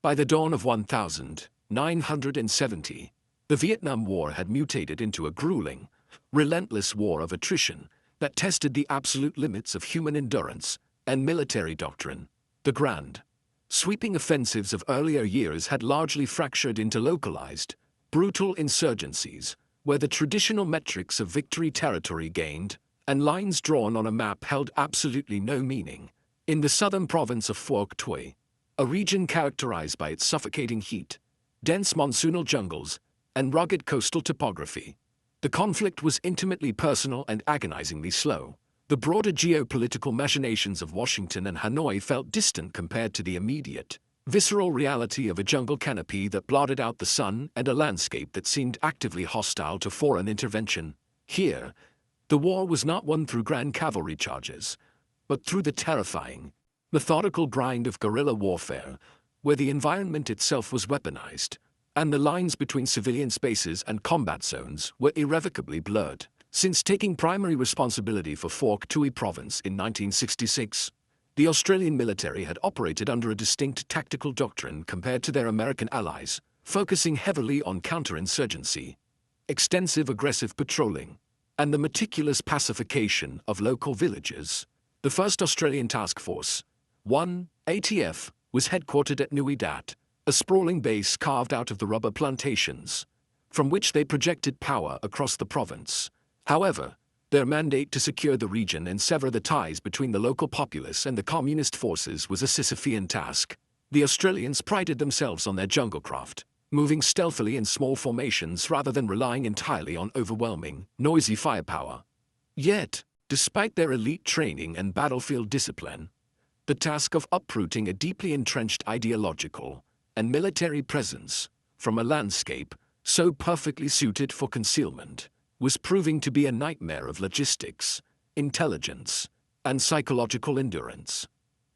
By the dawn of 1970, the Vietnam War had mutated into a grueling, relentless war of attrition that tested the absolute limits of human endurance and military doctrine. The grand, sweeping offensives of earlier years had largely fractured into localized, brutal insurgencies, where the traditional metrics of victory territory gained, and lines drawn on a map held absolutely no meaning. In the southern province of Phuoc Tuy, a region characterized by its suffocating heat, dense monsoonal jungles, and rugged coastal topography, the conflict was intimately personal and agonizingly slow. The broader geopolitical machinations of Washington and Hanoi felt distant compared to the immediate, visceral reality of a jungle canopy that blotted out the sun and a landscape that seemed actively hostile to foreign intervention. Here, the war was not won through grand cavalry charges, but through the terrifying, methodical grind of guerrilla warfare, where the environment itself was weaponized, and the lines between civilian spaces and combat zones were irrevocably blurred. Since taking primary responsibility for Phuoc Tuy province in 1966, the Australian military had operated under a distinct tactical doctrine compared to their American allies, focusing heavily on counterinsurgency, extensive aggressive patrolling, and the meticulous pacification of local villages. The 1st Australian Task Force, 1 ATF, was headquartered at Nui Dat, a sprawling base carved out of the rubber plantations, from which they projected power across the province. However, their mandate to secure the region and sever the ties between the local populace and the communist forces was a Sisyphean task. The Australians prided themselves on their junglecraft, moving stealthily in small formations rather than relying entirely on overwhelming, noisy firepower. Yet, despite their elite training and battlefield discipline, the task of uprooting a deeply entrenched ideological and military presence from a landscape so perfectly suited for concealment was proving to be a nightmare of logistics, intelligence, and psychological endurance.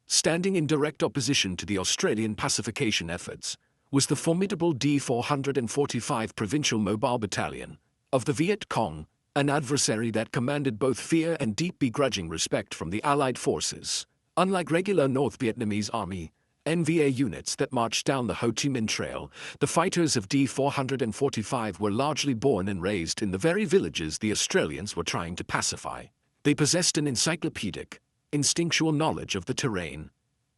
Standing in direct opposition to the Australian pacification efforts was the formidable D-445 Provincial Mobile Battalion of the Viet Cong, an adversary that commanded both fear and deep begrudging respect from the Allied forces. Unlike regular North Vietnamese Army, NVA units that marched down the Ho Chi Minh Trail, the fighters of D-445 were largely born and raised in the very villages the Australians were trying to pacify. They possessed an encyclopedic, instinctual knowledge of the terrain,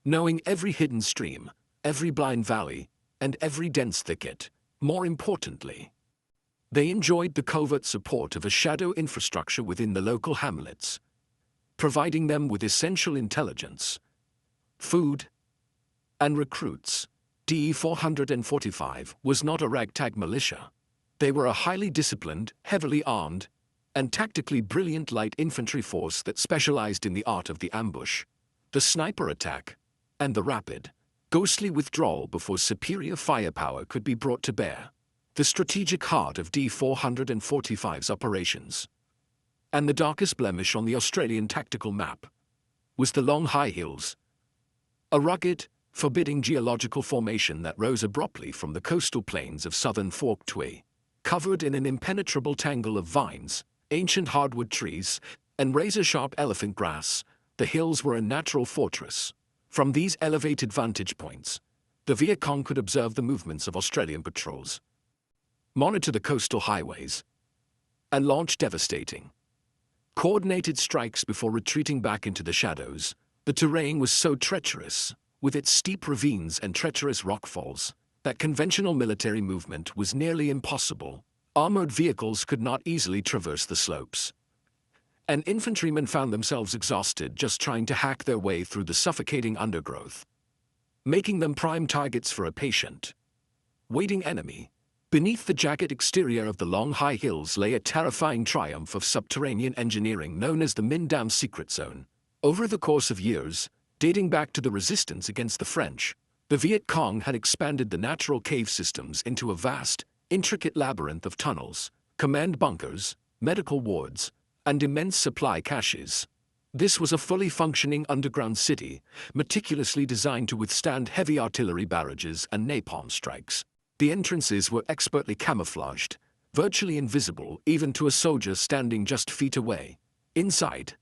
knowing every hidden stream, every blind valley, and every dense thicket. More importantly, they enjoyed the covert support of a shadow infrastructure within the local hamlets, providing them with essential intelligence, food, and recruits. D-445 was not a ragtag militia. They were a highly disciplined, heavily armed, and tactically brilliant light infantry force that specialized in the art of the ambush, the sniper attack, and the rapid, ghostly withdrawal before superior firepower could be brought to bear. The strategic heart of D-445's operations, and the darkest blemish on the Australian tactical map, was the Long High Hills, a rugged, forbidding geological formation that rose abruptly from the coastal plains of southern Phuoc Tuy. Covered in an impenetrable tangle of vines, ancient hardwood trees, and razor-sharp elephant grass, the hills were a natural fortress. From these elevated vantage points, the Viet Cong could observe the movements of Australian patrols, monitor the coastal highways, and launch devastating, coordinated strikes before retreating back into the shadows. The terrain was so treacherous, with its steep ravines and treacherous rockfalls, that conventional military movement was nearly impossible. Armored vehicles could not easily traverse the slopes, and infantrymen found themselves exhausted just trying to hack their way through the suffocating undergrowth, making them prime targets for a patient, waiting enemy. Beneath the jagged exterior of the Long High Hills lay a terrifying triumph of subterranean engineering known as the Minh Dam Secret Zone. Over the course of years, dating back to the resistance against the French, the Viet Cong had expanded the natural cave systems into a vast, intricate labyrinth of tunnels, command bunkers, medical wards, and immense supply caches. This was a fully functioning underground city, meticulously designed to withstand heavy artillery barrages and napalm strikes. The entrances were expertly camouflaged, virtually invisible even to a soldier standing just feet away. Inside,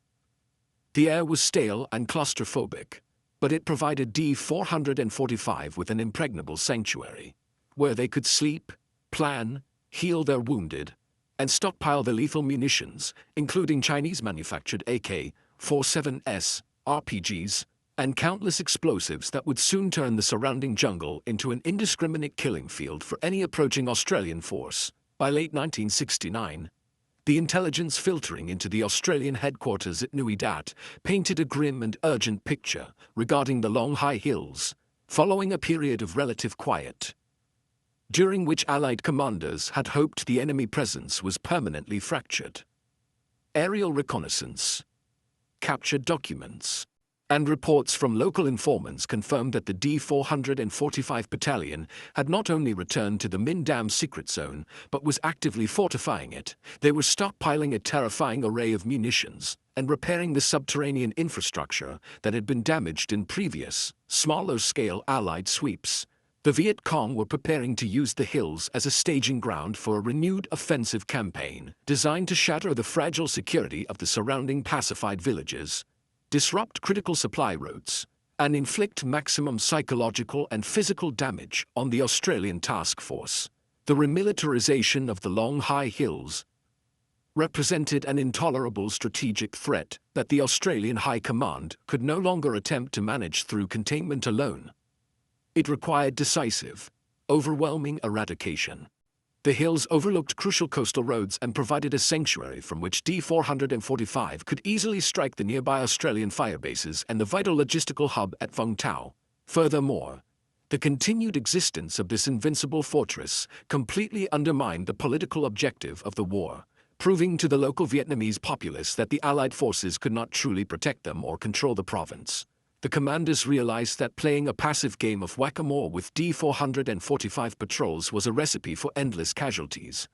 the air was stale and claustrophobic, but it provided D-445 with an impregnable sanctuary, where they could sleep, plan, heal their wounded, and stockpile their lethal munitions, including Chinese-manufactured AK-47S, RPGs, and countless explosives that would soon turn the surrounding jungle into an indiscriminate killing field for any approaching Australian force. By late 1969, the intelligence filtering into the Australian headquarters at Nui Dat painted a grim and urgent picture regarding the long high hills, following a period of relative quiet, during which Allied commanders had hoped the enemy presence was permanently fractured. Aerial reconnaissance, captured documents, and reports from local informants confirmed that the D-445 Battalion had not only returned to the Min Dam secret zone, but was actively fortifying it. They were stockpiling a terrifying array of munitions and repairing the subterranean infrastructure that had been damaged in previous, smaller-scale Allied sweeps. The Viet Cong were preparing to use the hills as a staging ground for a renewed offensive campaign designed to shatter the fragile security of the surrounding pacified villages, disrupt critical supply routes, and inflict maximum psychological and physical damage on the Australian task force. The remilitarization of the long high hills represented an intolerable strategic threat that the Australian High Command could no longer attempt to manage through containment alone. It required decisive, overwhelming eradication. The hills overlooked crucial coastal roads and provided a sanctuary from which D-445 could easily strike the nearby Australian firebases and the vital logistical hub at Vung Tau. Furthermore, the continued existence of this invincible fortress completely undermined the political objective of the war, proving to the local Vietnamese populace that the Allied forces could not truly protect them or control the province. The commanders realized that playing a passive game of whack-a-mole with D-445 patrols was a recipe for endless casualties.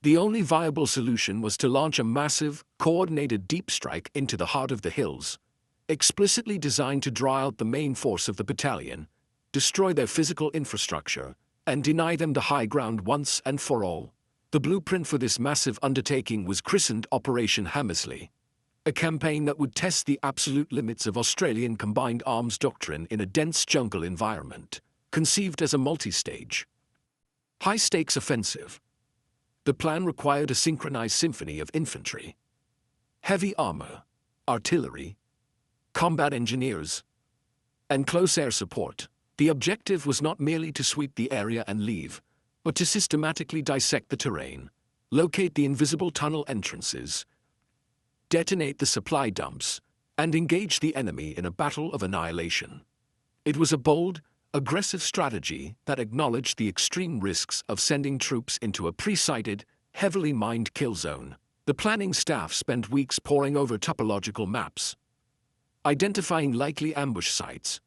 The only viable solution was to launch a massive, coordinated deep strike into the heart of the hills, explicitly designed to draw out the main force of the battalion, destroy their physical infrastructure, and deny them the high ground once and for all. The blueprint for this massive undertaking was christened Operation Hammersley, a campaign that would test the absolute limits of Australian combined arms doctrine in a dense jungle environment. Conceived as a multi-stage, high-stakes offensive, the plan required a synchronized symphony of infantry, heavy armor, artillery, combat engineers, and close air support. The objective was not merely to sweep the area and leave, but to systematically dissect the terrain, locate the invisible tunnel entrances, detonate the supply dumps, and engage the enemy in a battle of annihilation. It was a bold, aggressive strategy that acknowledged the extreme risks of sending troops into a pre-sited, heavily mined kill zone. The planning staff spent weeks poring over topological maps, identifying likely ambush sites,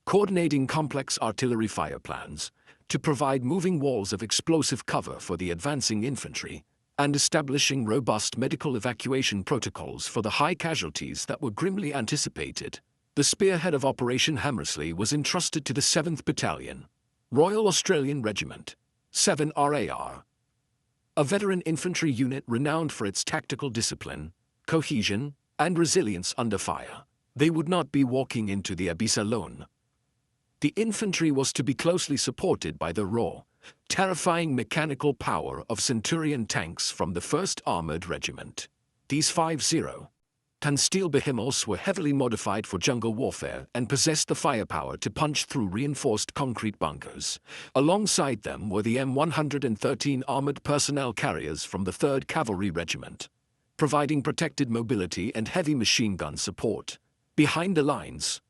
coordinating complex artillery fire plans to provide moving walls of explosive cover for the advancing infantry, and establishing robust medical evacuation protocols for the high casualties that were grimly anticipated. The spearhead of Operation Hammersley was entrusted to the 7th Battalion, Royal Australian Regiment, 7 RAR, a veteran infantry unit renowned for its tactical discipline, cohesion, and resilience under fire. They would not be walking into the abyss alone. The infantry was to be closely supported by the raw, terrifying mechanical power of Centurion tanks from the 1st Armored Regiment. These 50-ton steel behemoths were heavily modified for jungle warfare and possessed the firepower to punch through reinforced concrete bunkers. Alongside them were the M113 armored personnel carriers from the 3rd Cavalry Regiment, providing protected mobility and heavy machine gun support. Behind the lines,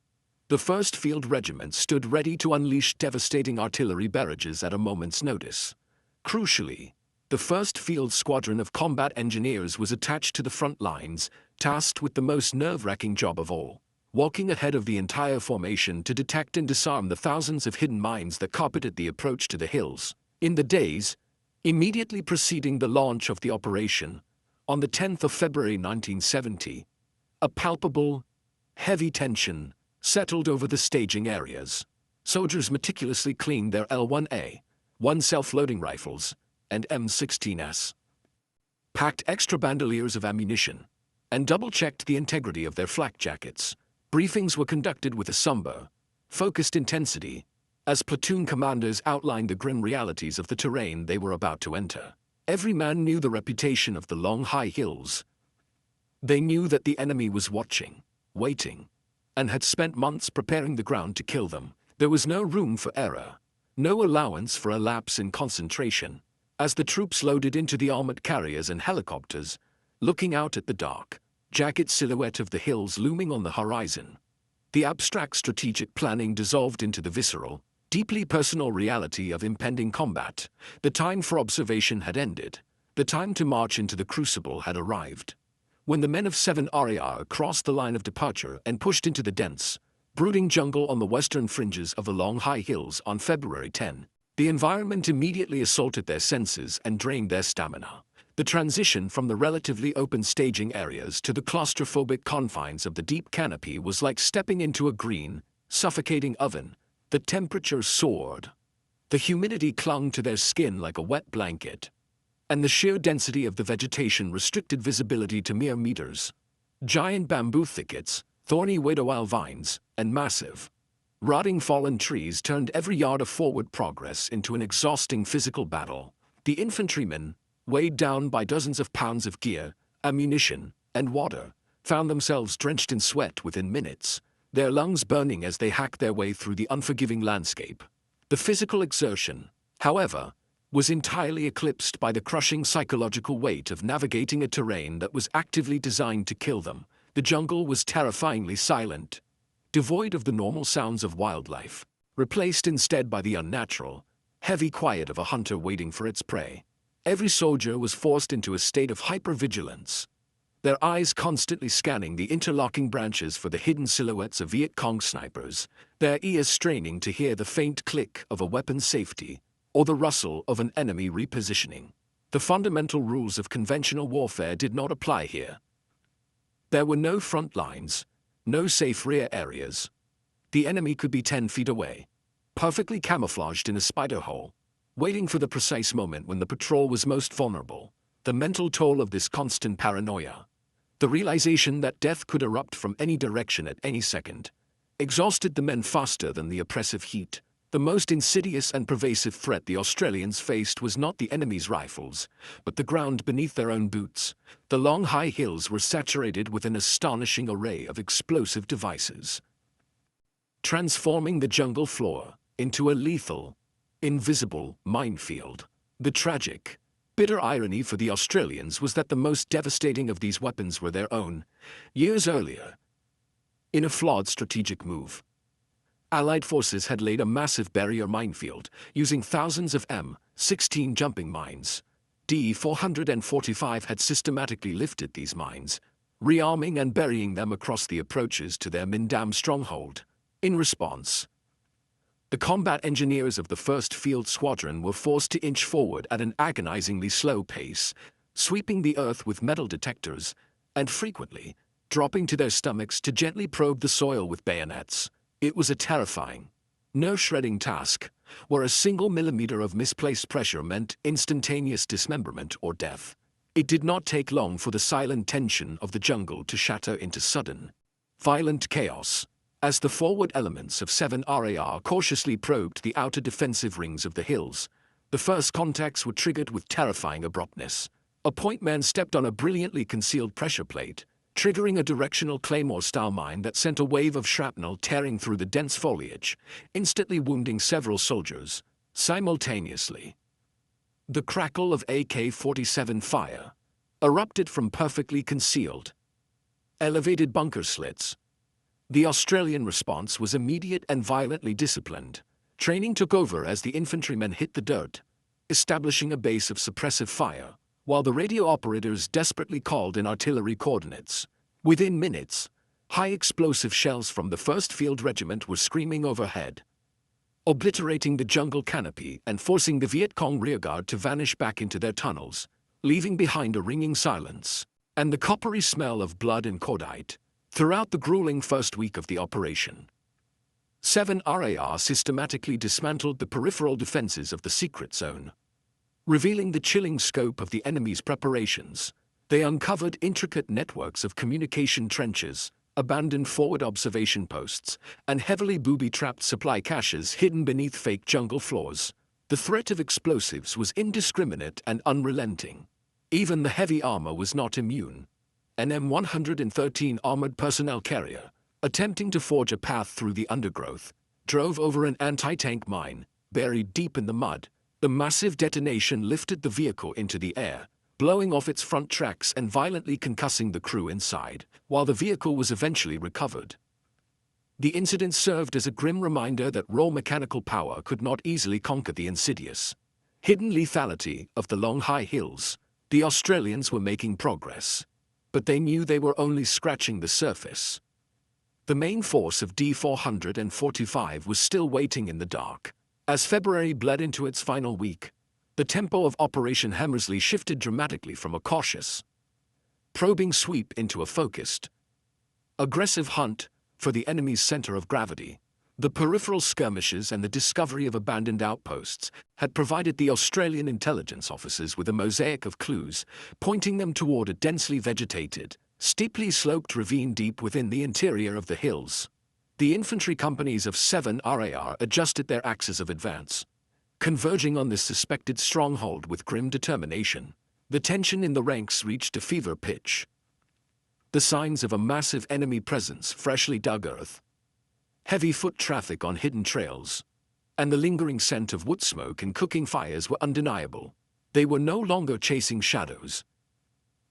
the 1st Field Regiment stood ready to unleash devastating artillery barrages at a moment's notice. Crucially, the 1st Field Squadron of Combat Engineers was attached to the front lines, tasked with the most nerve-wracking job of all, walking ahead of the entire formation to detect and disarm the thousands of hidden mines that carpeted the approach to the hills. In the days immediately preceding the launch of the operation, on the 10th of February 1970, a palpable, heavy tension settled over the staging areas. Soldiers meticulously cleaned their L1A1 self-loading rifles and M16s, packed extra bandoliers of ammunition, and double-checked the integrity of their flak jackets, Briefings were conducted with a somber, focused intensity, as platoon commanders outlined the grim realities of the terrain they were about to enter. Every man knew the reputation of the long high hills. They knew that the enemy was watching, waiting, and had spent months preparing the ground to kill them. There was no room for error, no allowance for a lapse in concentration. As the troops loaded into the armored carriers and helicopters, looking out at the dark, jagged silhouette of the hills looming on the horizon, the abstract strategic planning dissolved into the visceral, deeply personal reality of impending combat. The time for observation had ended. The time to march into the crucible had arrived. When the men of 7 RAR crossed the line of departure and pushed into the dense, brooding jungle on the western fringes of the long high hills on February 10, the environment immediately assaulted their senses and drained their stamina. The transition from the relatively open staging areas to the claustrophobic confines of the deep canopy was like stepping into a green, suffocating oven. The temperature soared. The humidity clung to their skin like a wet blanket, and the sheer density of the vegetation restricted visibility to mere meters. Giant bamboo thickets, thorny wedoil vines, and massive, rotting fallen trees turned every yard of forward progress into an exhausting physical battle. The infantrymen, weighed down by dozens of pounds of gear, ammunition, and water, found themselves drenched in sweat within minutes, their lungs burning as they hacked their way through the unforgiving landscape. The physical exertion, however, was entirely eclipsed by the crushing psychological weight of navigating a terrain that was actively designed to kill them. The jungle was terrifyingly silent, devoid of the normal sounds of wildlife, replaced instead by the unnatural, heavy quiet of a hunter waiting for its prey. Every soldier was forced into a state of hypervigilance, their eyes constantly scanning the interlocking branches for the hidden silhouettes of Viet Cong snipers, their ears straining to hear the faint click of a weapon's safety or the rustle of an enemy repositioning. The fundamental rules of conventional warfare did not apply here. There were no front lines, no safe rear areas. The enemy could be 10 feet away, perfectly camouflaged in a spider hole, waiting for the precise moment when the patrol was most vulnerable. The mental toll of this constant paranoia, the realization that death could erupt from any direction at any second, exhausted the men faster than the oppressive heat. The most insidious and pervasive threat the Australians faced was not the enemy's rifles, but the ground beneath their own boots. The long high hills were saturated with an astonishing array of explosive devices, transforming the jungle floor into a lethal, invisible minefield. The tragic, bitter irony for the Australians was that the most devastating of these weapons were their own. Years earlier, in a flawed strategic move, Allied forces had laid a massive barrier minefield using thousands of M16 jumping mines. D-445 had systematically lifted these mines, rearming and burying them across the approaches to their Mindam stronghold. In response, the combat engineers of the 1st Field Squadron were forced to inch forward at an agonizingly slow pace, sweeping the earth with metal detectors, and frequently dropping to their stomachs to gently probe the soil with bayonets. It was a terrifying, nerve-shredding task, where a single millimeter of misplaced pressure meant instantaneous dismemberment or death. It did not take long for the silent tension of the jungle to shatter into sudden, violent chaos, as the forward elements of 7 RAR cautiously probed the outer defensive rings of the hills. The first contacts were triggered with terrifying abruptness. A point man stepped on a brilliantly concealed pressure plate, triggering a directional claymore-style mine that sent a wave of shrapnel tearing through the dense foliage, instantly wounding several soldiers. Simultaneously, the crackle of AK-47 fire erupted from perfectly concealed, elevated bunker slits. The Australian response was immediate and violently disciplined. Training took over as the infantrymen hit the dirt, establishing a base of suppressive fire, while the radio operators desperately called in artillery coordinates. Within minutes, high-explosive shells from the 1st Field Regiment were screaming overhead, obliterating the jungle canopy and forcing the Viet Cong rearguard to vanish back into their tunnels, leaving behind a ringing silence and the coppery smell of blood and cordite. Throughout the grueling first week of the operation, 7 RAR systematically dismantled the peripheral defenses of the secret zone. Revealing the chilling scope of the enemy's preparations, they uncovered intricate networks of communication trenches, abandoned forward observation posts, and heavily booby-trapped supply caches hidden beneath fake jungle floors. The threat of explosives was indiscriminate and unrelenting. Even the heavy armor was not immune. An M113 armored personnel carrier, attempting to forge a path through the undergrowth, drove over an anti-tank mine, buried deep in the mud. The massive detonation lifted the vehicle into the air, blowing off its front tracks and violently concussing the crew inside, while the vehicle was eventually recovered. The incident served as a grim reminder that raw mechanical power could not easily conquer the insidious, hidden lethality of the long high hills. The Australians were making progress, but they knew they were only scratching the surface. The main force of D-445 was still waiting in the dark. As February bled into its final week, the tempo of Operation Hammersley shifted dramatically from a cautious, probing sweep into a focused, aggressive hunt for the enemy's center of gravity. The peripheral skirmishes and the discovery of abandoned outposts had provided the Australian intelligence officers with a mosaic of clues, pointing them toward a densely vegetated, steeply sloped ravine deep within the interior of the hills. The infantry companies of 7 RAR adjusted their axes of advance, converging on this suspected stronghold with grim determination. The tension in the ranks reached a fever pitch. The signs of a massive enemy presence, freshly dug earth, heavy foot traffic on hidden trails, and the lingering scent of wood smoke and cooking fires were undeniable. They were no longer chasing shadows.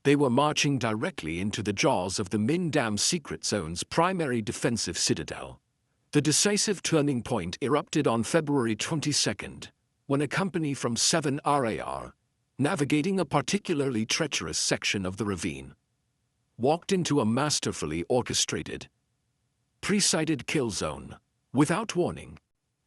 They were marching directly into the jaws of the Min Dam Secret Zone's primary defensive citadel. The decisive turning point erupted on February 22nd, when a company from 7 RAR, navigating a particularly treacherous section of the ravine, walked into a masterfully orchestrated, pre-sighted kill zone. Without warning,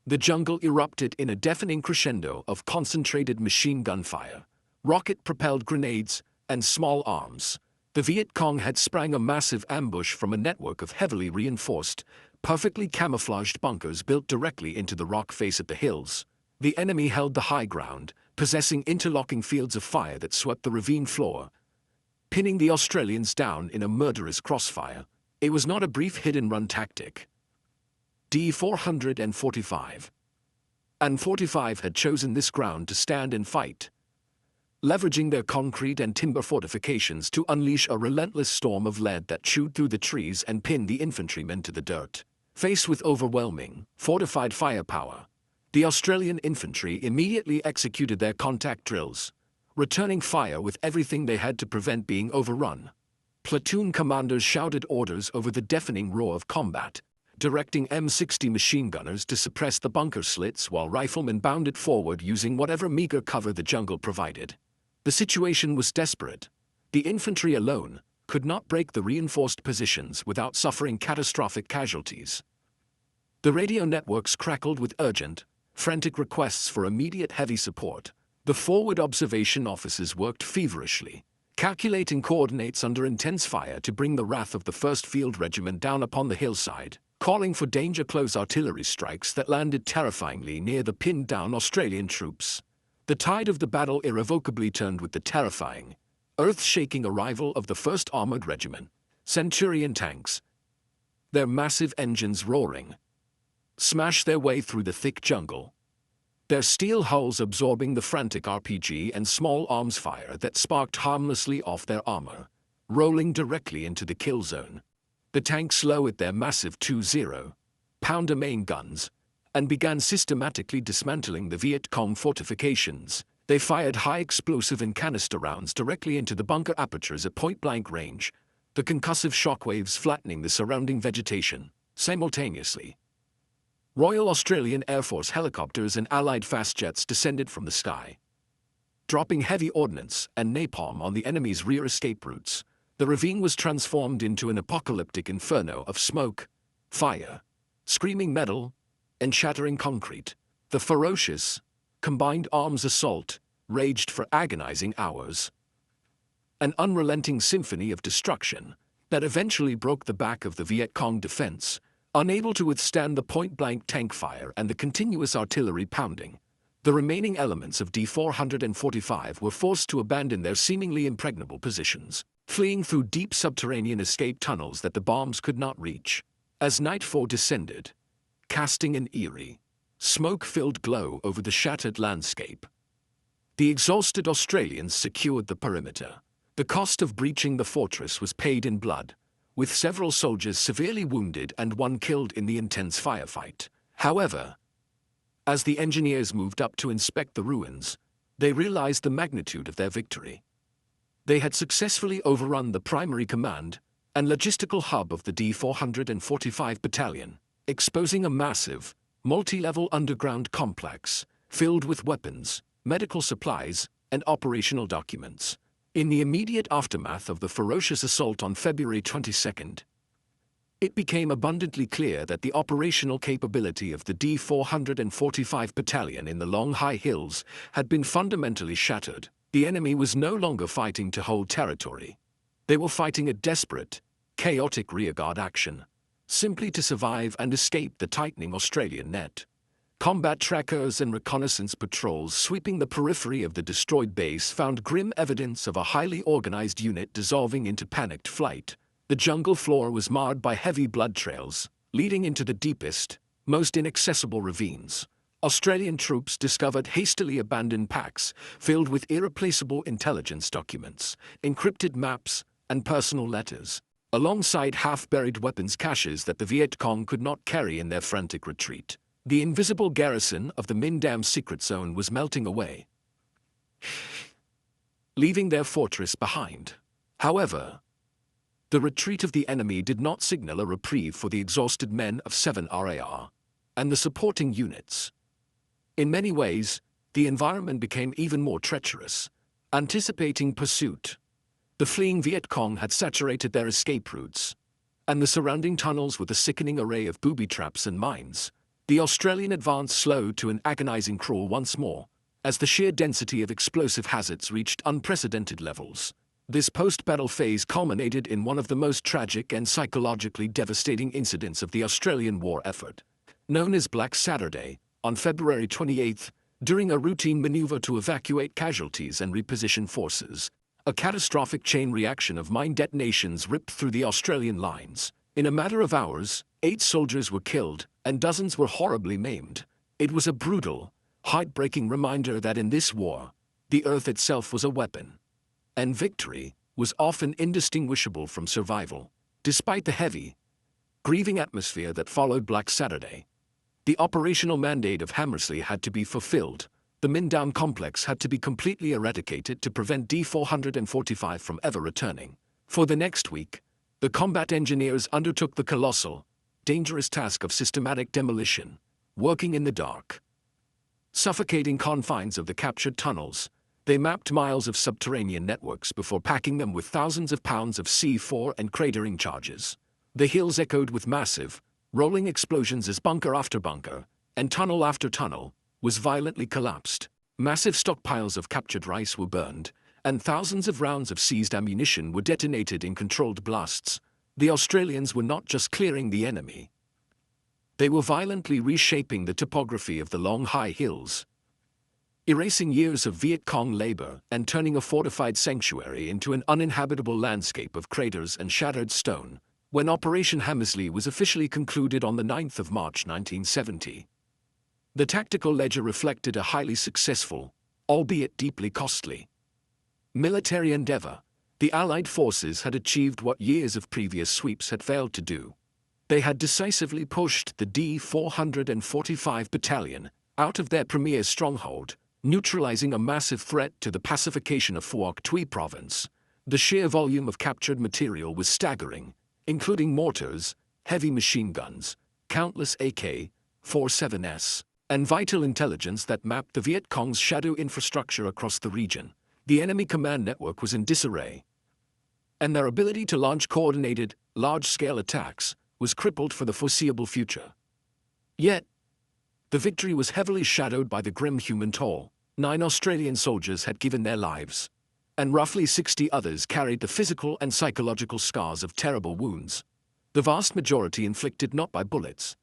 the jungle erupted in a deafening crescendo of concentrated machine gun fire, rocket-propelled grenades, and small arms. The Viet Cong had sprang a massive ambush from a network of heavily reinforced, perfectly camouflaged bunkers built directly into the rock face of the hills. The enemy held the high ground, possessing interlocking fields of fire that swept the ravine floor, pinning the Australians down in a murderous crossfire. It was not a brief hit-and-run tactic. D-445 and 45 had chosen this ground to stand and fight, leveraging their concrete and timber fortifications to unleash a relentless storm of lead that chewed through the trees and pinned the infantrymen to the dirt. Faced with overwhelming, fortified firepower, the Australian infantry immediately executed their contact drills, returning fire with everything they had to prevent being overrun. Platoon commanders shouted orders over the deafening roar of combat, directing M60 machine gunners to suppress the bunker slits while riflemen bounded forward using whatever meager cover the jungle provided. The situation was desperate. The infantry alone could not break the reinforced positions without suffering catastrophic casualties. The radio networks crackled with urgent, frantic requests for immediate heavy support. The forward observation officers worked feverishly, calculating coordinates under intense fire to bring the wrath of the 1st Field Regiment down upon the hillside, calling for danger-close artillery strikes that landed terrifyingly near the pinned-down Australian troops. The tide of the battle irrevocably turned with the terrifying, earth-shaking arrival of the 1st Armored Regiment, Centurion tanks. Their massive engines roaring, smashed their way through the thick jungle, their steel hulls absorbing the frantic RPG and small arms fire that sparked harmlessly off their armor, rolling directly into the kill zone. The tanks lowered their massive 20-pounder main guns and began systematically dismantling the Viet Cong fortifications. They fired high explosive and canister rounds directly into the bunker apertures at point-blank range, the concussive shockwaves flattening the surrounding vegetation. Simultaneously, Royal Australian Air Force helicopters and Allied fast jets descended from the sky, dropping heavy ordnance and napalm on the enemy's rear escape routes. The ravine was transformed into an apocalyptic inferno of smoke, fire, screaming metal, and shattering concrete. The ferocious, combined arms assault raged for agonizing hours, an unrelenting symphony of destruction that eventually broke the back of the Viet Cong defense. Unable to withstand the point-blank tank fire and the continuous artillery pounding, the remaining elements of D-445 were forced to abandon their seemingly impregnable positions. fleeing through deep subterranean escape tunnels that the bombs could not reach. As nightfall descended, casting an eerie, smoke-filled glow over the shattered landscape, the exhausted Australians secured the perimeter. The cost of breaching the fortress was paid in blood, with several soldiers severely wounded and one killed in the intense firefight. However, as the engineers moved up to inspect the ruins, they realized the magnitude of their victory. They had successfully overrun the primary command and logistical hub of the D-445 Battalion, exposing a massive, multi-level underground complex filled with weapons, medical supplies, and operational documents. In the immediate aftermath of the ferocious assault on February 22nd, it became abundantly clear that the operational capability of the D-445 Battalion in the Long High Hills had been fundamentally shattered. The enemy was no longer fighting to hold territory. They were fighting a desperate, chaotic rearguard action, simply to survive and escape the tightening Australian net. Combat trackers and reconnaissance patrols sweeping the periphery of the destroyed base found grim evidence of a highly organized unit dissolving into panicked flight. The jungle floor was marred by heavy blood trails, leading into the deepest, most inaccessible ravines. Australian troops discovered hastily abandoned packs filled with irreplaceable intelligence documents, encrypted maps, and personal letters, alongside half-buried weapons caches that the Viet Cong could not carry in their frantic retreat. The invisible garrison of the Minh Dam secret zone was melting away, leaving their fortress behind. However, the retreat of the enemy did not signal a reprieve for the exhausted men of 7 RAR and the supporting units. In many ways, the environment became even more treacherous. Anticipating pursuit, the fleeing Viet Cong had saturated their escape routes, and the surrounding tunnels with a sickening array of booby traps and mines. The Australian advance slowed to an agonizing crawl once more, as the sheer density of explosive hazards reached unprecedented levels. This post-battle phase culminated in one of the most tragic and psychologically devastating incidents of the Australian war effort. Known as Black Saturday, on February 28, during a routine maneuver to evacuate casualties and reposition forces, a catastrophic chain reaction of mine detonations ripped through the Australian lines. In a matter of hours, 8 soldiers were killed, and dozens were horribly maimed. It was a brutal, heartbreaking reminder that in this war, the earth itself was a weapon, and victory was often indistinguishable from survival. Despite the heavy, grieving atmosphere that followed Black Saturday, the operational mandate of Hammersley had to be fulfilled. The Minh Dam complex had to be completely eradicated to prevent D-445 from ever returning. For the next week, the combat engineers undertook the colossal, dangerous task of systematic demolition, working in the dark, suffocating confines of the captured tunnels. They mapped miles of subterranean networks before packing them with thousands of pounds of C4 and cratering charges. The hills echoed with massive, rolling explosions as bunker after bunker, and tunnel after tunnel, was violently collapsed. Massive stockpiles of captured rice were burned, and thousands of rounds of seized ammunition were detonated in controlled blasts. The Australians were not just clearing the enemy. They were violently reshaping the topography of the Long High Hills, erasing years of Viet Cong labor and turning a fortified sanctuary into an uninhabitable landscape of craters and shattered stone. When Operation Hammersley was officially concluded on the 9th of March 1970, the tactical ledger reflected a highly successful, albeit deeply costly, military endeavor. The Allied forces had achieved what years of previous sweeps had failed to do. They had decisively pushed the D-445 Battalion out of their premier stronghold, neutralizing a massive threat to the pacification of Phuoc Tuy province. The sheer volume of captured material was staggering, including mortars, heavy machine guns, countless AK-47s, and vital intelligence that mapped the Viet Cong's shadow infrastructure across the region. The enemy command network was in disarray, and their ability to launch coordinated, large-scale attacks was crippled for the foreseeable future. Yet, the victory was heavily shadowed by the grim human toll. 9 Australian soldiers had given their lives, and roughly 60 others carried the physical and psychological scars of terrible wounds, the vast majority inflicted not by bullets,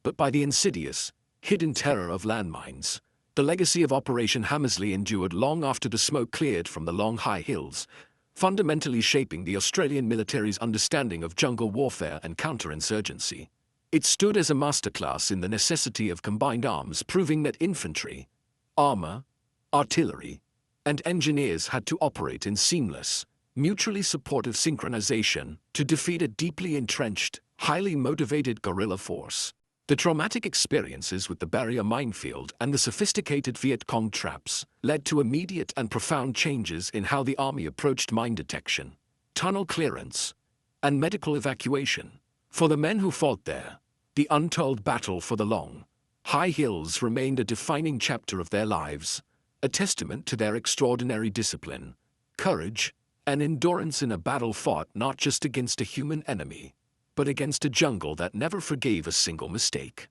but by the insidious, hidden terror of landmines. The legacy of Operation Hammersley endured long after the smoke cleared from the Long High Hills. fundamentally shaping the Australian military's understanding of jungle warfare and counterinsurgency. It stood as a masterclass in the necessity of combined arms, proving that infantry, armor, artillery, and engineers had to operate in seamless, mutually supportive synchronization to defeat a deeply entrenched, highly motivated guerrilla force. The traumatic experiences with the barrier minefield and the sophisticated Viet Cong traps led to immediate and profound changes in how the army approached mine detection, tunnel clearance, and medical evacuation. For the men who fought there, the untold battle for the long, high hills remained a defining chapter of their lives, a testament to their extraordinary discipline, courage, and endurance in a battle fought not just against a human enemy, but against a jungle that never forgave a single mistake.